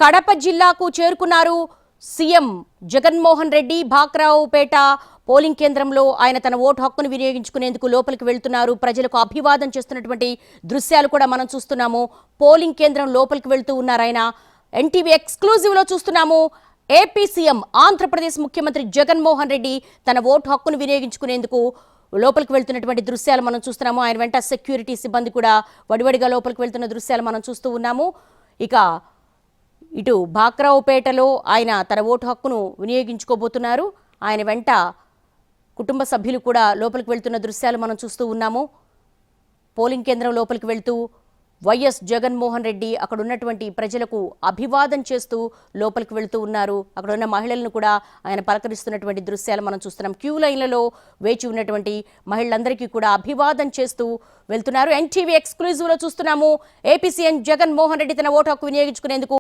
కడప జిల్లాకు చేరుకున్నారు CM Jaganmohan Reddy. భాక్రావుపేట polling కేంద్రంలో ఆయన తన ఓటు హక్కును వినియోగించుకునేందుకు లోపలికి వెళ్తున్నారు. ప్రజలకు అభివాదం చేస్తున్నటువంటి దృశ్యాలు కూడా మనం చూస్తున్నాము. పోలింగ్ కేంద్రం లోపలికి వెళ్తూ ఉన్నారు ఆయన. ఎన్టీవీ ఎక్స్క్లూజివ్ లో చూస్తున్నాము. ఏపీ సీఎం ఆంధ్రప్రదేశ్ ముఖ్యమంత్రి జగన్మోహన్ రెడ్డి తన ఓటు హక్కును వినియోగించుకునేందుకు లోపలికి వెళ్తున్నటువంటి దృశ్యాలు మనం చూస్తున్నాము. ఆయన వెంట సెక్యూరిటీ సిబ్బంది కూడా వడివడిగా లోపలికి వెళ్తున్న దృశ్యాలు మనం చూస్తూ ఉన్నాము. ఇక ఇటు భాక్రావుపేటలో ఆయన తన ఓటు హక్కును వినియోగించుకోబోతున్నారు. ఆయన వెంట కుటుంబ సభ్యులు కూడా లోపలికి వెళ్తున్న దృశ్యాలు మనం చూస్తూ ఉన్నాము. పోలింగ్ కేంద్రం లోపలికి వెళ్తూ వైఎస్ జగన్మోహన్ రెడ్డి అక్కడ ఉన్నటువంటి ప్రజలకు అభివాదం చేస్తూ లోపలికి వెళ్తూ ఉన్నారు. అక్కడ ఉన్న మహిళలను కూడా ఆయన పలకరిస్తున్నటువంటి దృశ్యాలు మనం చూస్తున్నాం. క్యూ లైన్లలో వేచి ఉన్నటువంటి మహిళలందరికీ కూడా అభివాదం చేస్తూ వెళ్తున్నారు. ఎన్టీవీ ఎక్స్క్లూజివ్ లో చూస్తున్నాము. ఏపీ సీఎం జగన్మోహన్ రెడ్డి తన ఓటు హక్కు వినియోగించుకునేందుకు